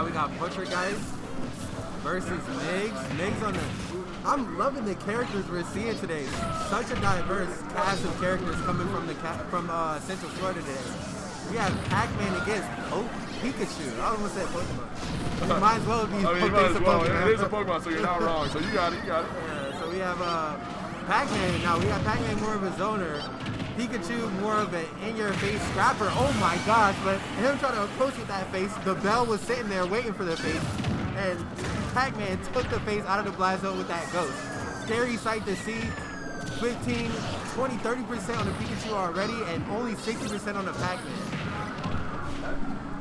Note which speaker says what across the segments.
Speaker 1: now we got Poltergust versus Migz. Migz on the... I'm loving the characters we're seeing today. Such a diverse cast of characters coming from Central Florida today. We have Pac-Man against Pikachu. I almost said Pokemon. It might as well be Pokemon.
Speaker 2: It is a Pokemon, so you're not wrong. So you got it.
Speaker 1: Yeah, so we have Pac-Man. Now we got Pac-Man more of a zoner. Pikachu more of an in-your-face scrapper. Oh my gosh, but him trying to approach with that face, the bell was sitting there waiting for the face, and Pac-Man took the face out of the blast zone with that ghost. Scary sight to see. 15, 20, 30% on the Pikachu already, and only 60% on the Pac-Man.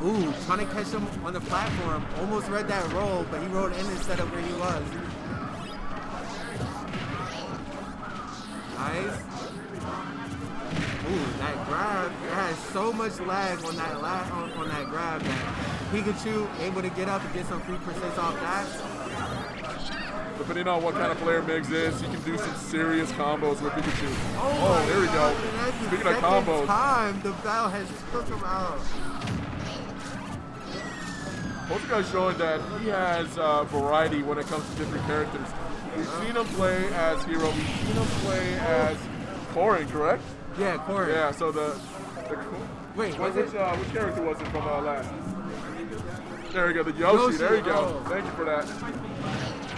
Speaker 1: Ooh, trying to catch him on the platform. Almost read that roll, but he rolled in instead of where he was. Nice. Ooh, that grab, it has so much lag on that on that grab that Pikachu able to get up and get some free percents off that.
Speaker 2: Depending on what kind of player Migz is, you can do some serious combos with Pikachu. Oh, there we go. Speaking of combos.
Speaker 1: Time the bell has took him out.
Speaker 2: Poltergust showing that he has variety when it comes to different characters. We've seen him play as Hero. We've seen him play as Corrin, correct?
Speaker 1: Yeah, Corrin.
Speaker 2: Yeah, so
Speaker 1: Wait,
Speaker 2: which character was it from last? There we go, the Yoshi. There you go. Thank you for that.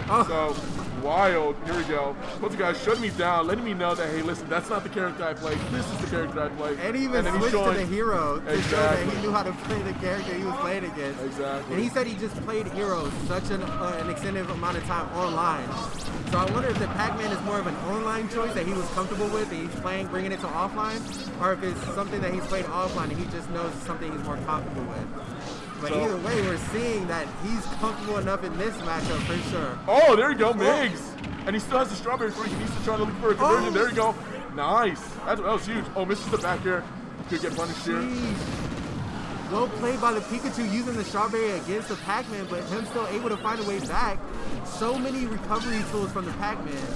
Speaker 2: Oh. So, wild. Here we go. Poltergust shutting me down, letting me know that, hey, listen, that's not the character I play. This is the character I play.
Speaker 1: And he even switched to the Hero to show that he knew how to play the character he was playing against.
Speaker 2: Exactly.
Speaker 1: And he said he just played Hero such an extended amount of time online. So I wonder if the Pac-Man is more of an online choice that he was comfortable with and he's playing, bringing it to offline, or if it's something that he's played offline and he just knows something he's more comfortable with. But either way, we're seeing that he's comfortable enough in this matchup for sure.
Speaker 2: Oh, there you go, Migz. And he still has the strawberry fruit. He needs to try to look for a conversion. Oh. There you go. Nice. That was huge. Oh, misses the back here. Could get punished here.
Speaker 1: Well played by the Pikachu using the strawberry against the Pac-Man, but him still able to find a way back. So many recovery tools from the Pac-Man.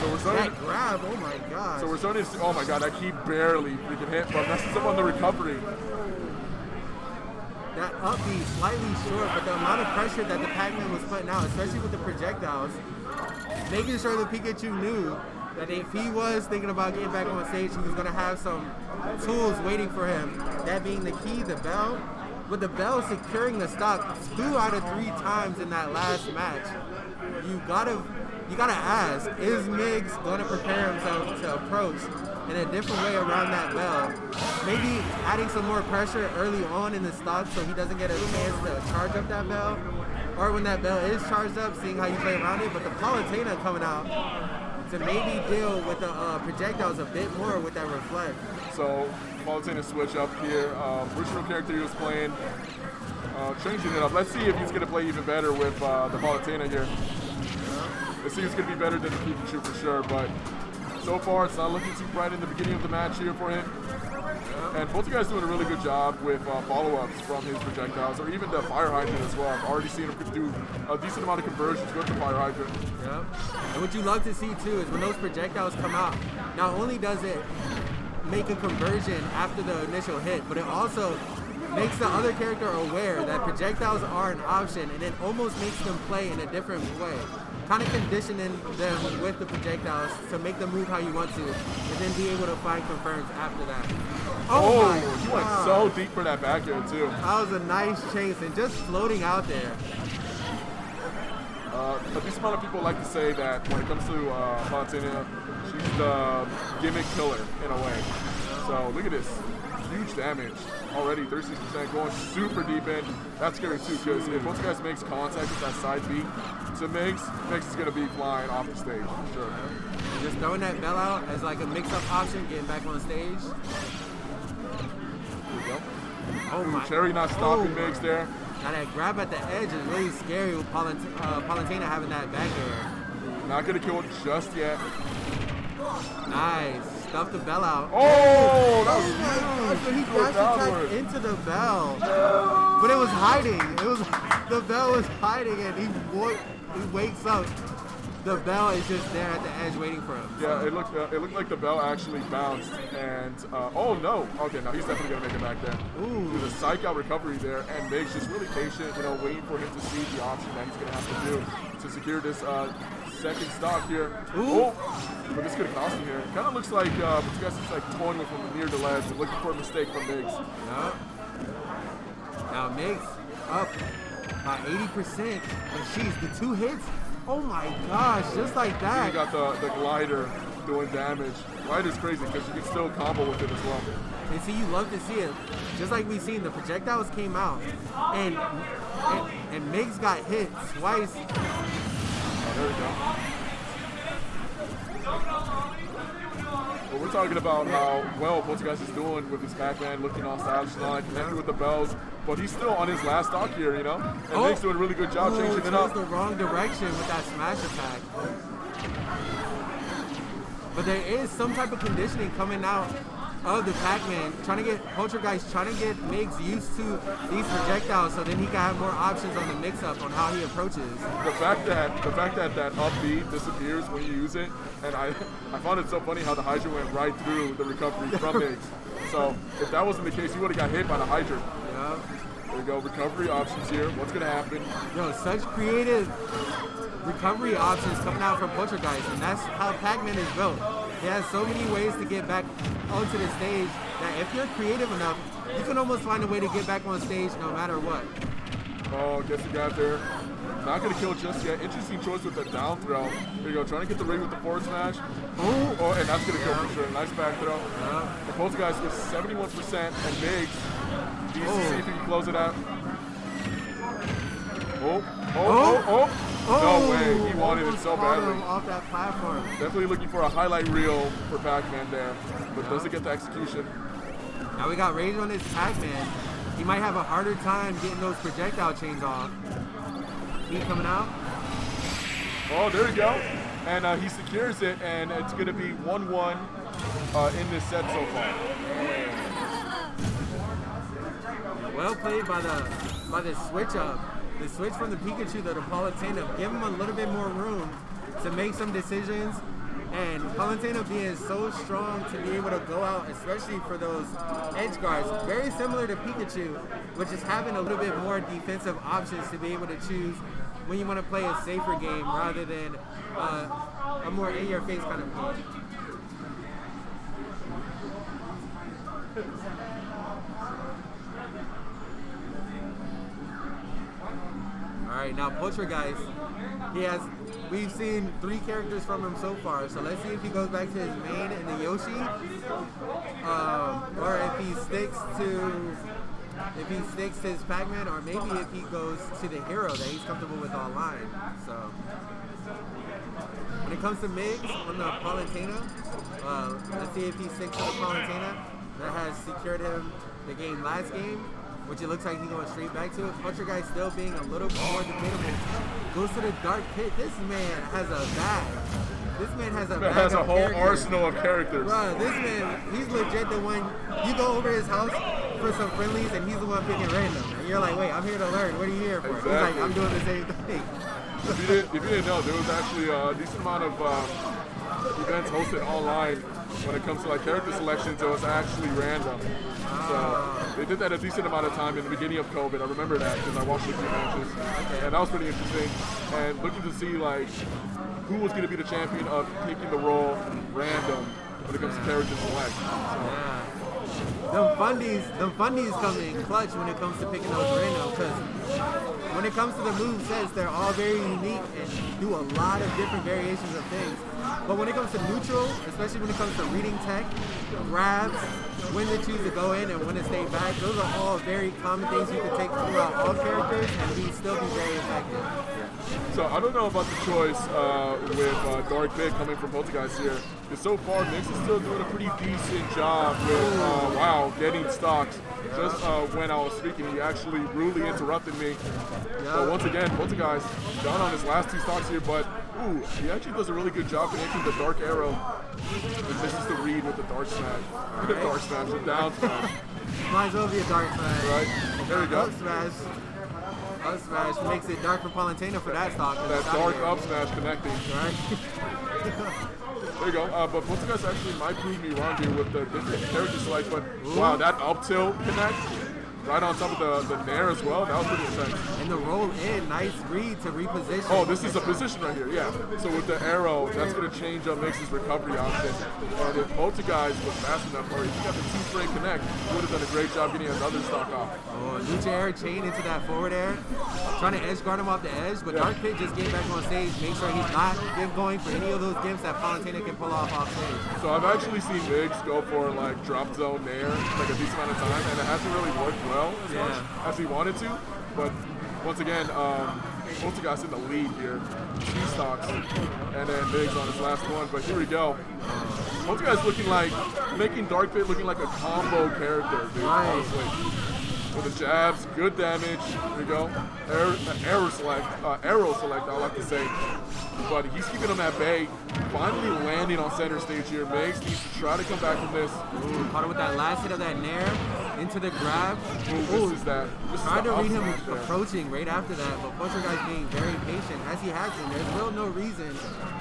Speaker 2: So we're starting
Speaker 1: that grab, oh my god.
Speaker 2: So we're starting to see, oh my god, that key barely freaking hit, but messes up on the recovery.
Speaker 1: That up B slightly short, but the amount of pressure that the Pac-Man was putting out, especially with the projectiles, making sure the Pikachu knew that if he was thinking about getting back on stage, he was going to have some tools waiting for him. That being the key, the bell. With the bell securing the stock 2 out of 3 times in that last match, you gotta ask, is Migz going to prepare himself to approach in a different way around that bell? Maybe adding some more pressure early on in the stock so he doesn't get a chance to charge up that bell, or when that bell is charged up, seeing how you play around it. But the Palutena coming out to maybe deal with the projectiles a bit more with that reflect.
Speaker 2: So Palutena switch up here. Original character he was playing, changing it up. Let's see if he's going to play even better with the Palutena here. Let's see who's going to be better than the Pikachu for sure, but so far it's not looking too bright in the beginning of the match here for him. And Poltergust doing a really good job with follow-ups from his projectiles, or even the fire hydrant as well. I've already seen him do a decent amount of conversions with the fire hydrant.
Speaker 1: Yeah. And what you love to see too is when those projectiles come out, not only does it make a conversion after the initial hit, but it also makes the other character aware that projectiles are an option, and it almost makes them play in a different way. Kind of conditioning them with the projectiles to make them move how you want to, and then be able to find confirms after that.
Speaker 2: Oh, he went so deep for that back air too.
Speaker 1: That was a nice chase and just floating out there.
Speaker 2: A decent amount of people like to say that when it comes to Palutena, she's the gimmick killer in a way. So look at this. Huge damage already, 36% going super deep in. That's scary too, because if Poltergust makes contact with that side B to Migz is going to be flying off the stage for sure.
Speaker 1: And just throwing that bell out as like a mix-up option, getting back on stage.
Speaker 2: There we go. Oh my! Cherry not stopping Migz there.
Speaker 1: Now that grab at the edge is really scary with Palutena having that back air.
Speaker 2: Not going to kill it just yet.
Speaker 1: Nice. Stuffed the bell out.
Speaker 2: Oh, that was
Speaker 1: huge. He dash attacked into the bell. But it was hiding. The bell was hiding, and he wakes up the bell is just there at the edge waiting for him.
Speaker 2: Yeah, it looked like the bell actually bounced, and oh no, okay, no, he's definitely gonna make it back there.
Speaker 1: Ooh.
Speaker 2: There's a psych out recovery there, and Migz just really patient, you know, waiting for him to see the option that he's gonna have to do to secure this second stock here.
Speaker 1: Ooh.
Speaker 2: Oh, but this could have cost him here. Kind of looks like Poltergust is like toying with him near the ledge and looking for a mistake from Migz.
Speaker 1: Yeah. Now Migz up by 80%, and she's the 2 hits. Oh my gosh, just like that.
Speaker 2: He got the glider doing damage. Glider's crazy because you can still combo with it as well.
Speaker 1: And see, you love to see it. Just like we seen, the projectiles came out, and Migz got hit twice.
Speaker 2: Oh, there we go. But we're talking about how well Poltergust is doing with his Pac-Man, looking all stylish and all that, connected with the bells, but he's still on his last stock here, you know? And Migz doing a really good job changing it up.
Speaker 1: The wrong direction with that smash attack. But there is some type of conditioning coming out of the Pac-Man, Poltergeist trying to get Migz used to these projectiles so then he can have more options on the mix-up on how he approaches.
Speaker 2: The fact that that up B disappears when you use it, and I found it so funny how the Hydra went right through the recovery from Migz. So if that wasn't the case, he would have got hit by the Hydra.
Speaker 1: Yeah.
Speaker 2: There we go, recovery options here. What's gonna happen?
Speaker 1: Yo, such creative recovery options coming out from Poltergeist, and that's how Pac-Man is built. He has so many ways to get back onto the stage that if you're creative enough, you can almost find a way to get back on stage no matter what.
Speaker 2: Oh, gets the guy there. Not gonna kill just yet. Interesting choice with the down throw. There you go, trying to get the ring with the forward smash. Oh, and that's gonna kill for sure. Nice back throw. The Poltergeist with 71%, and Migz needs to see if he can close it out. No way, he wanted it so badly.
Speaker 1: Off that platform.
Speaker 2: Definitely looking for a highlight reel for Pac-Man there, but doesn't get the execution.
Speaker 1: Now we got Rage on this Pac-Man. He might have a harder time getting those projectile chains off. Heat coming out.
Speaker 2: Oh, there we go. And he secures it, and it's going to be 1-1 in this set so far.
Speaker 1: Well played by the switch up. The switch from the Pikachu to the Palutena, give him a little bit more room to make some decisions. And Palutena being so strong to be able to go out, especially for those edge guards, very similar to Pikachu, which is having a little bit more defensive options to be able to choose when you want to play a safer game rather than a more in-your-face kind of game. All right, now Poltergeist, we've seen 3 characters from him so far, so let's see if he goes back to his main and the Yoshi, or if he sticks to his Pac-Man, or maybe if he goes to the hero that he's comfortable with online. So when it comes to Migz on the Palutena, let's see if he sticks to the Palutena that has secured him the game last game, which it looks like he's going straight back to it. Poltergeist still being a little more debatable. Goes to the dark pit. This man has a bag. This man has a bag
Speaker 2: has a whole
Speaker 1: characters.
Speaker 2: arsenal of characters.
Speaker 1: Bro, this man, he's legit the one. You go over his house for some friendlies, and he's the one picking random. And you're like, wait, I'm here to learn. What are you here for?
Speaker 2: Exactly.
Speaker 1: He's like, I'm doing the same thing.
Speaker 2: If you didn't know, there was actually a decent amount of events hosted online when it comes to like character selections. It was actually random. So they did that a decent amount of time in the beginning of COVID. I remember that because I watched a few matches, and that was pretty interesting. And looking to see like who was going to be the champion of taking the role random when it comes to character select.
Speaker 1: Them fundies come in clutch when it comes to picking those random, because when it comes to the move sets, they're all very unique and do a lot of different variations of things. But when it comes to neutral, especially when it comes to reading tech, grabs, when to choose to go in and when to stay back, those are all very common things you can take throughout all characters and still be very effective.
Speaker 2: So I don't know about the choice with Dark Pit coming from Poltergust here, because so far Migz is still doing a pretty decent job with getting stocks. Just when I was speaking, he actually rudely interrupted me. So once again, Poltergust down on his last 2 stocks here, but he actually does a really good job connecting the Dark Arrow. And misses the read with the Dark Smash. Right. Dark Smash, the down smash.
Speaker 1: Might as well be a Dark Smash.
Speaker 2: Right, there we go.
Speaker 1: Up smash. Up smash makes it dark for Palutena for that stock.
Speaker 2: That dark up smash connecting.
Speaker 1: Right?
Speaker 2: There you go. But Poltergust actually might prove me wrong here with the different character select. But wow, that up tilt connect right on top of the nair as well. That was pretty intense.
Speaker 1: And the roll in, nice read to reposition.
Speaker 2: Oh, this is a position right here, yeah. So with the arrow, that's going to change up Migz's recovery option. And if Poltergust was fast enough, or if he got the 2-frame connect, he would have done a great job getting another stock off.
Speaker 1: Oh, Lucha air chain into that forward air. Trying to edge guard him off the edge, but Dark Pit just getting back on stage, make sure he's not going for any of those gimps that Palutena can pull off stage.
Speaker 2: So I've actually seen Migz go for like drop zone nair like a decent amount of time, and it hasn't really worked well as much as he wanted to. But once again, Poltergust in the lead here, 2 stocks, and then Migz on his last one. But here we go. Poltergust looking like, making Dark Pit looking like a combo character, dude, honestly. With the jabs, good damage. Here we go. Arrow select, I like to say. But he's keeping him at bay. Finally landing on center stage here. Migz needs to try to come back from this.
Speaker 1: Ooh, caught him with that last hit of that nair into the grab.
Speaker 2: This is that.
Speaker 1: Trying to read him approaching right after that, but Poltergust being very patient, as he has been. There's real no reason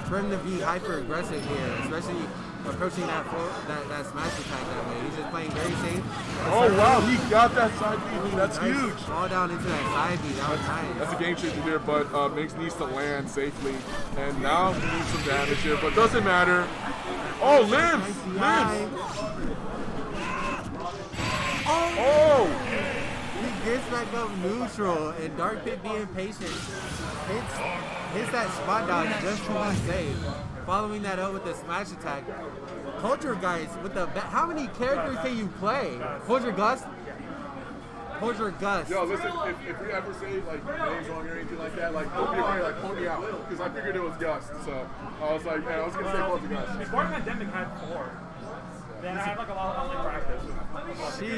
Speaker 1: for him to be hyper aggressive here, especially approaching that smash attack that way. He's just playing very safe.
Speaker 2: Oh wow, he got that side B. That's
Speaker 1: nice
Speaker 2: huge.
Speaker 1: Fall down into that side B. That was nice.
Speaker 2: That's a game changer here, but Migz needs to land safely. And now he needs some damage here, but doesn't matter. Oh, lives! Oh!
Speaker 1: He gets back up neutral, and Dark Pit being patient hits that spot dodge just to be safe. Following that up with the smash attack. Poltergust with the how many characters can you play? Poltergust? Poltergust.
Speaker 2: Yo, listen, if we ever say like names wrong or anything like that, like don't be afraid, like point me out, because I figured it was Gust. So I was like, man, I was gonna say Poltergust.
Speaker 3: Before Pandemic had 4. Then I had like a lot of online practice.